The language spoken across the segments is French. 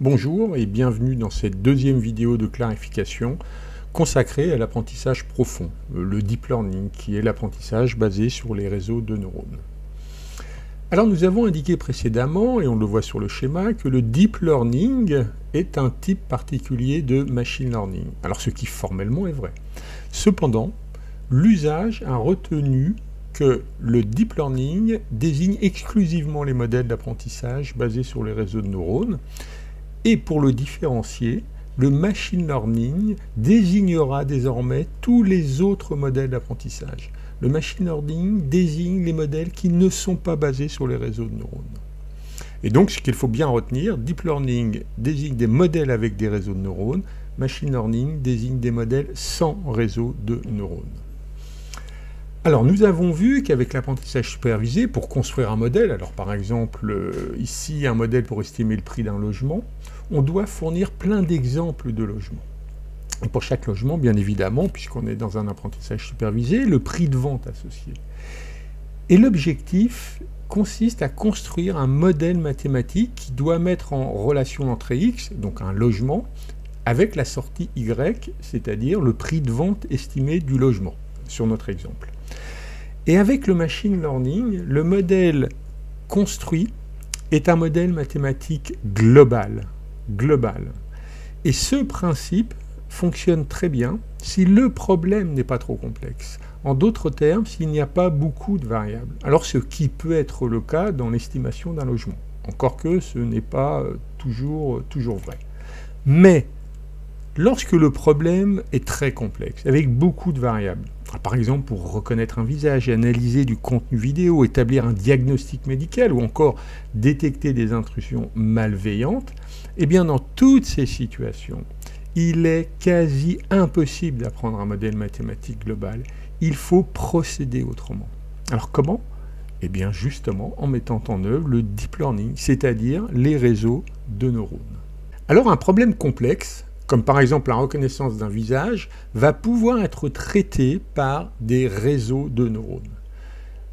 Bonjour et bienvenue dans cette deuxième vidéo de clarification consacrée à l'apprentissage profond, le deep learning, qui est l'apprentissage basé sur les réseaux de neurones. Alors nous avons indiqué précédemment, et on le voit sur le schéma, que le deep learning est un type particulier de machine learning. Alors ce qui formellement est vrai. Cependant, l'usage a retenu que le deep learning désigne exclusivement les modèles d'apprentissage basés sur les réseaux de neurones. Et pour le différencier, le machine learning désignera désormais tous les autres modèles d'apprentissage. Le machine learning désigne les modèles qui ne sont pas basés sur les réseaux de neurones. Et donc, ce qu'il faut bien retenir, deep learning désigne des modèles avec des réseaux de neurones, machine learning désigne des modèles sans réseau de neurones. Alors, nous avons vu qu'avec l'apprentissage supervisé, pour construire un modèle, alors par exemple, ici, un modèle pour estimer le prix d'un logement, on doit fournir plein d'exemples de logements. Et pour chaque logement, bien évidemment, puisqu'on est dans un apprentissage supervisé, le prix de vente associé. Et l'objectif consiste à construire un modèle mathématique qui doit mettre en relation l'entrée X, donc un logement, avec la sortie Y, c'est-à-dire le prix de vente estimé du logement, sur notre exemple. Et avec le machine learning, le modèle construit est un modèle mathématique global. Et ce principe fonctionne très bien si le problème n'est pas trop complexe. En d'autres termes, s'il n'y a pas beaucoup de variables. Alors ce qui peut être le cas dans l'estimation d'un logement. Encore que ce n'est pas toujours vrai. Mais lorsque le problème est très complexe, avec beaucoup de variables, par exemple pour reconnaître un visage, analyser du contenu vidéo, établir un diagnostic médical ou encore détecter des intrusions malveillantes, eh bien dans toutes ces situations, il est quasi impossible d'apprendre un modèle mathématique global. Il faut procéder autrement. Alors comment ? Eh bien justement en mettant en œuvre le deep learning, c'est-à-dire les réseaux de neurones. Alors un problème complexe, comme par exemple la reconnaissance d'un visage, va pouvoir être traité par des réseaux de neurones.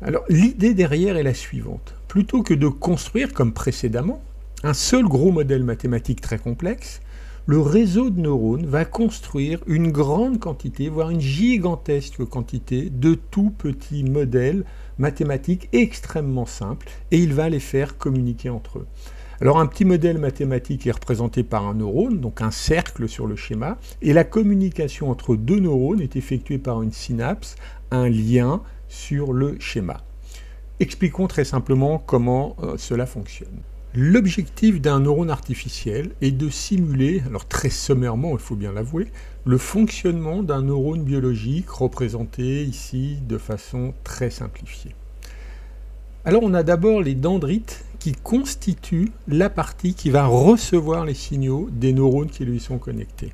Alors l'idée derrière est la suivante. Plutôt que de construire, comme précédemment, un seul gros modèle mathématique très complexe, le réseau de neurones va construire une grande quantité, voire une gigantesque quantité de tout petits modèles mathématiques extrêmement simples, et il va les faire communiquer entre eux. Alors un petit modèle mathématique est représenté par un neurone, donc un cercle sur le schéma, et la communication entre deux neurones est effectuée par une synapse, un lien sur le schéma. Expliquons très simplement comment cela fonctionne. L'objectif d'un neurone artificiel est de simuler, alors très sommairement il faut bien l'avouer, le fonctionnement d'un neurone biologique représenté ici de façon très simplifiée. Alors on a d'abord les dendrites qui constituent la partie qui va recevoir les signaux des neurones qui lui sont connectés.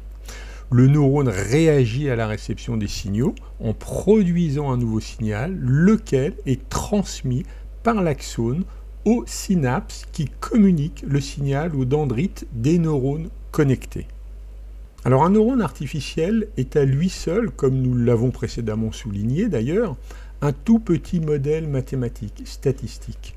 Le neurone réagit à la réception des signaux en produisant un nouveau signal, lequel est transmis par l'axone aux synapses qui communiquent le signal aux dendrites des neurones connectés. Alors un neurone artificiel est à lui seul, comme nous l'avons précédemment souligné d'ailleurs, un tout petit modèle mathématique, statistique.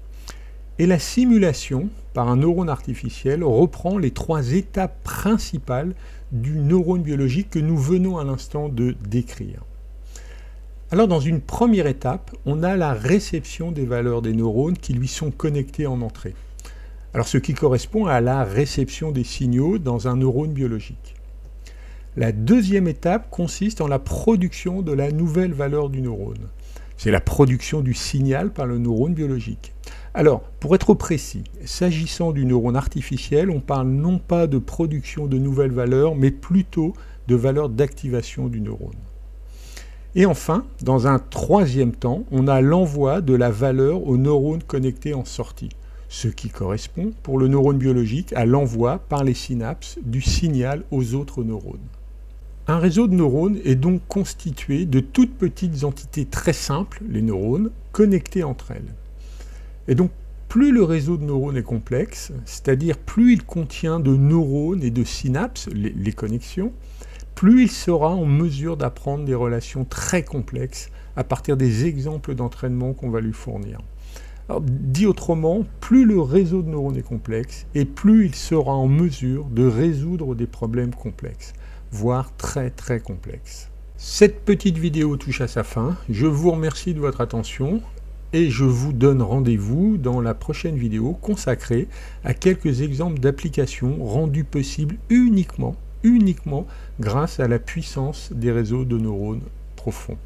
Et la simulation par un neurone artificiel reprend les trois étapes principales du neurone biologique que nous venons à l'instant de décrire. Alors dans une première étape, on a la réception des valeurs des neurones qui lui sont connectés en entrée. Alors ce qui correspond à la réception des signaux dans un neurone biologique. La deuxième étape consiste en la production de la nouvelle valeur du neurone. C'est la production du signal par le neurone biologique. Alors, pour être précis, s'agissant du neurone artificiel, on parle non pas de production de nouvelles valeurs, mais plutôt de valeurs d'activation du neurone. Et enfin, dans un troisième temps, on a l'envoi de la valeur aux neurones connectés en sortie, ce qui correspond pour le neurone biologique à l'envoi par les synapses du signal aux autres neurones. Un réseau de neurones est donc constitué de toutes petites entités très simples, les neurones, connectées entre elles. Et donc, plus le réseau de neurones est complexe, c'est-à-dire plus il contient de neurones et de synapses, les connexions, plus il sera en mesure d'apprendre des relations très complexes à partir des exemples d'entraînement qu'on va lui fournir. Alors, dit autrement, plus le réseau de neurones est complexe, et plus il sera en mesure de résoudre des problèmes complexes, voire très très complexes. Cette petite vidéo touche à sa fin. Je vous remercie de votre attention et je vous donne rendez-vous dans la prochaine vidéo consacrée à quelques exemples d'applications rendues possibles uniquement grâce à la puissance des réseaux de neurones profonds.